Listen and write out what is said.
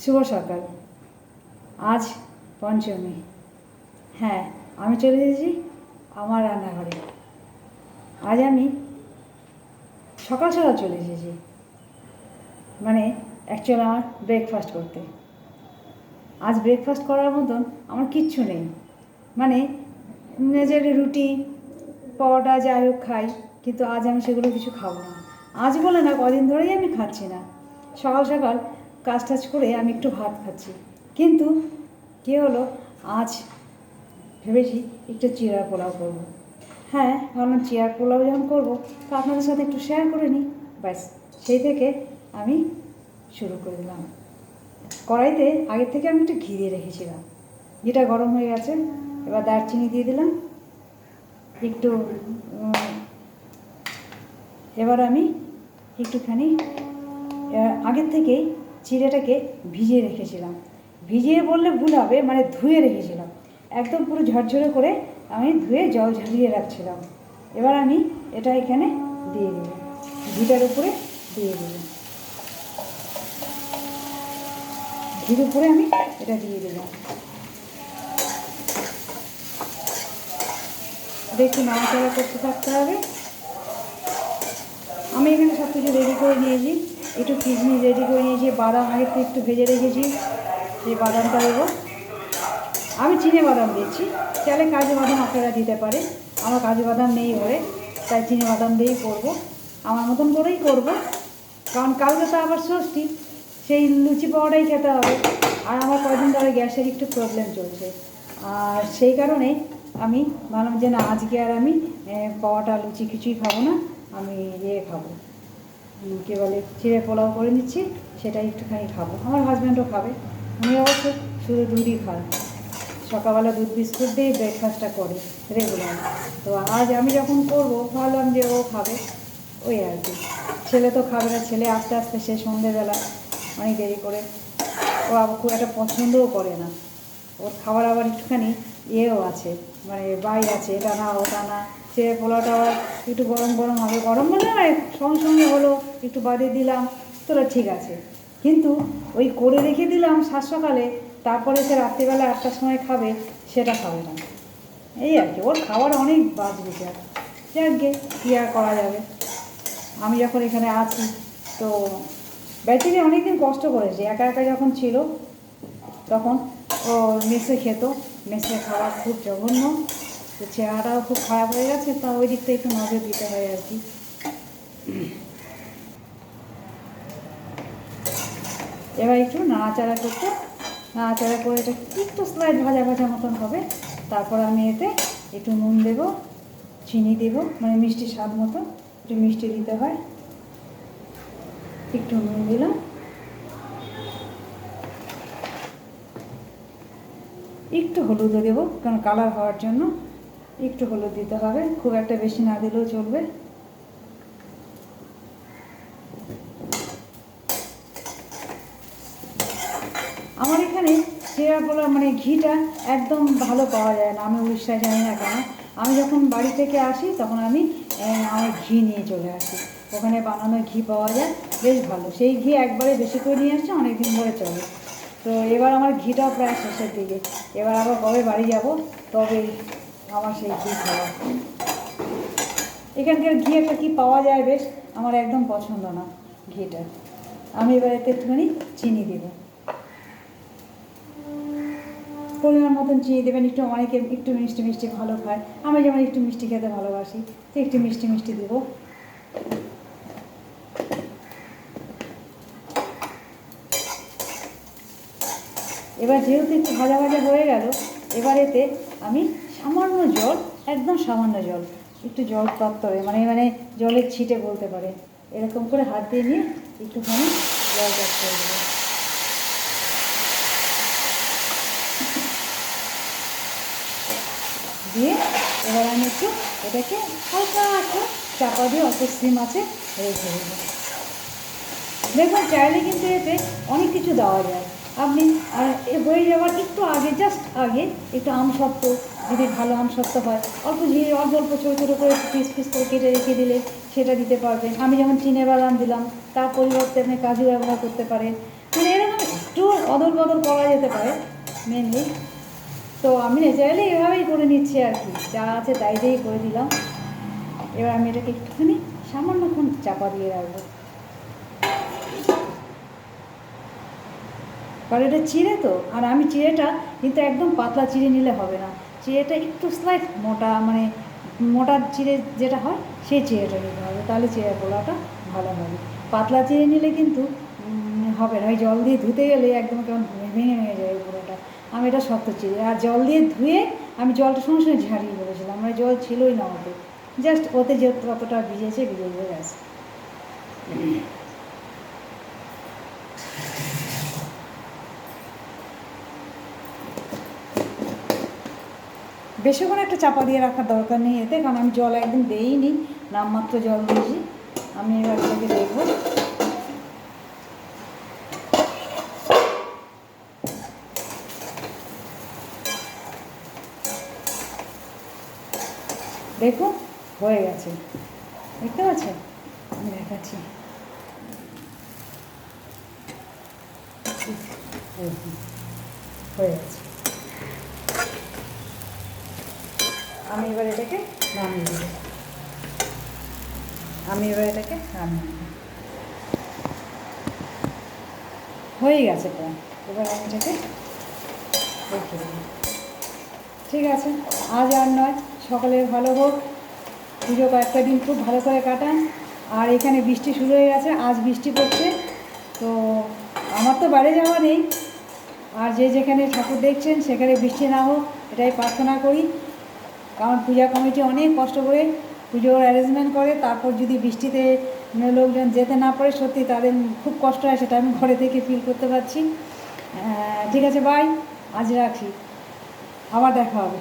শুভ সকাল। আজ পঞ্চমী। হ্যাঁ, আমি চলে এসেছি আমার রান্নাঘরে। আজ আমি সকাল সকাল চলে এসেছি, মানে অ্যাকচুয়ালি আমার ব্রেকফাস্ট করতে। আজ ব্রেকফাস্ট করার মতন আমার কিচ্ছু নেই, মানে নিজের রুটি পরোটা যাই হোক খাই, কিন্তু আজ আমি সেগুলো কিছু খাবো না। আজ বলে না, কদিন ধরেই আমি খাচ্ছি না। সকাল সকাল কাজ টাজ করে আমি একটু ভাত খাচ্ছি, কিন্তু কী হলো, আজ ভেবেছি একটু চিড়া পোলাও করবো। হ্যাঁ, ভাবলাম চিড়া পোলাও যখন করবো তো আপনাদের সাথে একটু শেয়ার করে নিই। ব্যাস, সেই থেকে আমি শুরু করে দিলাম। কড়াইতে আগের থেকে আমি একটু ঘি দিয়ে রেখেছিলাম, ঘিটা গরম হয়ে গেছে। এবার দারচিনি দিয়ে দিলাম একটু। এবার আমি একটুখানি আগের থেকেই চিড়েটাকে ভিজিয়ে রেখেছিলাম। ভিজিয়ে বললে ভুল হবে, মানে ধুয়ে রেখেছিলাম একদম পুরো ঝরঝরে করে। আমি ধুয়ে জল ঝরিয়ে রাখছিলাম। এবার আমি এটা এখানে দিয়ে দেব, ঘিটার উপরে দিয়ে দেব। ঘির উপরে আমি এটা দিয়ে দিলাম। এটা একটু নাড়াচাড়া করতে থাকতে হবে। আমি এখানে সব কিছু রেডি করে নিয়েছি, একটু কিশমিশ রেডি করে নিয়েছি, বাদাম আগের থেকে একটু ভেজে রেখেছি, সেই বাদামটা দেবো। আমি চিনে বাদাম দিচ্ছি, চাইলে কাজু বাদাম আপনারা দিতে পারে। আমার কাজু বাদাম নেই ঘরে, তাই চিনে বাদাম দিয়েই করবো, আমার মতন করেই করবো। কারণ কালকে তো আবার ষষ্ঠী, সেই লুচি পাওয়াটাই খেতে হবে। আর আমার কয়েকদিন ধরে গ্যাসের একটু প্রবলেম চলছে, আর সেই কারণে আমি ভাবলাম যে না, আজকে আর আমি পাওয়াটা লুচি কিছুই খাবো না, আমি খাবো, কী বলে, চিড়ে পোলাও করে নিচ্ছি, সেটাই একটুখানি খাবো। আমার হাজব্যান্ডও খাবে, উনি অবশ্য শুধু দুধই খান, সকালবেলা দুধ বিস্কুট দিয়েই ব্রেকফাস্টটা করে রেগুলার। তো আজ আমি যখন করবো ভাবলাম যে ও খাবে, ওই আর কি। ছেলে তো খাবে না, ছেলে আস্তে আস্তে সে সন্ধেবেলা অনেক দেরি করে, ও আবার খুব একটা পছন্দও করে না। ওর খাবার আবার একটুখানি ইয়েও আছে, মানে বাই আছে, এটা না ওটা না। চিড়ে পোলাওটা আবার একটু গরম গরম হবে, গরম বলে না, সঙ্গে সঙ্গে হলো, একটু বাদে দিলাম, তোরা ঠিক আছে। কিন্তু ওই করে রেখে দিলাম সাত সকালে, তারপরে সে রাত্রিবেলা 8টার সময় খাবে, সেটা খাবে না। এই আর কি, ওর খাবার অনেক বাজ বিচার। যাকে কী আর করা যাবে। আমি যখন এখানে আছি তো ব্যাটিরে অনেকদিন কষ্ট করেছি, একা একা যখন ছিল তখন ও মেসে খেত, মেসে খাওয়া খুব জঘন্য, তো চেহারাটাও খুব খারাপ হয়ে গেছে, তা ওই দিকটা একটু নজর দিতে হয় আর কি। এবার একটু নাড়াচাড়া করতে, নাড়াচাড়া করে এটা একটু স্লাইড ভাজা ভাজা মতন হবে। তারপর আমি এতে একটু নুন দেবো, চিনি দেবো, মানে মিষ্টি স্বাদ মতো, একটু মিষ্টি দিতে হয়, একটু নুন দিলাম, একটু হলুদও দেবো, কারণ কালার হওয়ার জন্য একটু হলুদ দিতে হবে, খুব একটা বেশি না দিলেও চলবে। আমার এখানে চিড়া পোলাও মানে ঘিটা একদম ভালো পাওয়া যায় না, আমি উড়িষ্যায় জানি না কেন। আমি যখন বাড়ি থেকে আসি তখন আমি আমার ঘি নিয়ে চলে আসি, ওখানে বানানো ঘি পাওয়া যায় বেশ ভালো, সেই ঘি একবারে বেশি করে নিয়ে আসছে, অনেক দিন ধরে চলে। তো এবার আমার ঘিটাও প্রায় শেষের দিকে, এবার আবার কবে বাড়ি যাব তবে আমার সেই ঘি খাওয়া। এখানকার ঘি একটা কী পাওয়া যায় বেশ, আমার একদম পছন্দ না ঘিটা। আমি এবার এতে একটুখানি চিনি দেবো, পরিমাণ মতন চিনি দেবেন। একটু অনেকে একটু মিষ্টি মিষ্টি ভালো খায়, আমি যেমন একটু মিষ্টি খেতে ভালোবাসি, তো একটু মিষ্টি মিষ্টি দেবো। এবার যেহেতু একটু ভাজা ভাজা হয়ে গেল, এবার এতে আমি সামান্য জল, একদম সামান্য জল, একটু জল প্রাপ্ত হবে, মানে মানে জলের ছিটে বলতে পারে, এরকম করে হাত দিয়ে নিয়ে একটুখানি জল অ্যাড করে দেবো। দিয়ে এবার আমি একটু এটাকে হালকা একটু চাপা দিয়ে অল্প সিম আছে রেখে দেবো। দেখবেন চাইলে কিন্তু এতে অনেক কিছু দেওয়া যায়। আপনি আর হয়ে যাওয়ার একটু আগে, জাস্ট আগে একটু আমসত্ত্ব, যদি ভালো আমসত্ত্ব হয়, অল্প ঝিরে অল্প অল্প ছোটো ছোটো করে পিস পিস করে কেটে রেখে দিলে সেটা দিতে পারবেন। আমি যেমন চিনে বাদাম দিলাম, তার পরিবর্তে আপনি কাজু ব্যবহার করতে পারেন, মানে এরকম একটু অদল বদল করা যেতে পারে মেনলি। তো আমি না চাইলে এভাবেই করে নিচ্ছি আর কি, যা আছে তাই দিয়েই করে দিলাম। এবার আমি এটাকে একটুখানি সামান্যক্ষণ চাপা দিয়ে রাখবো, কারণ এটা চিড়ে তো। আর আমি চিড়েটা কিন্তু একদম পাতলা চিড়ে নিলে হবে না, চিড়েটা একটু স্লাইট মোটা, মানে মোটা চিড়ে যেটা হয় সেই চিড়েটা নিতে হবে, তাহলে চিড়ে পোলাওটা ভালো হবে। পাতলা চিড়ে নিলে কিন্তু হবে না, ওই জল দিয়ে ধুতে গেলে একদম কেমন ভেঙে ভেঙে যায় পুরোটা। আমি এটা শক্ত চিড়ে, আর জল দিয়ে ধুয়ে আমি জলটা সঙ্গে সঙ্গে ঝাড়িয়ে বলেছিলাম, মানে জল ছিলই না ওতে, জাস্ট ওতে যে কতটা ভিজেছে ভিজে গেছে। বেশিক্ষণ একটা চাপা দিয়ে রাখার দরকার নেই এতে, কারণ আমি জল একদম দিইনি, নামমাত্র জল দিয়েছি। আমি এবার এটাকে দেখবো। দেখুন হয়ে গেছে, দেখতে পাচ্ছেন, আমি দেখাচ্ছি। হয়ে গেছে। আমি এবার এটাকে নামিয়ে দেব, হয়ে গেছে প্রায়। এবার আমি এটাকে রেখে দেব। ঠিক আছে, আজ আর নয়, সকালের ভালো হোক, পুজো কয়েকটা দিন খুব ভালো করে কাটান। আর এখানে বৃষ্টি শুরু হয়ে গেছে, আজ বৃষ্টি পড়ছে। তো আমার তো বাইরে যাওয়া নেই, আর যে যেখানে ঠাকুর দেখছেন সেখানে বৃষ্টি না হোক এটাই প্রার্থনা করি, কারণ পূজা কমিটি অনেক কষ্ট করে পুজোর অ্যারেঞ্জমেন্ট করে, তারপর যদি বৃষ্টিতে লোকজন যেতে না পারে সত্যি তাদের খুব কষ্ট হয়, সেটা আমি ঘরে থেকে ফিল করতে পারছি। ঠিক আছে, বাই, আজ রাখি, আবার দেখা হবে।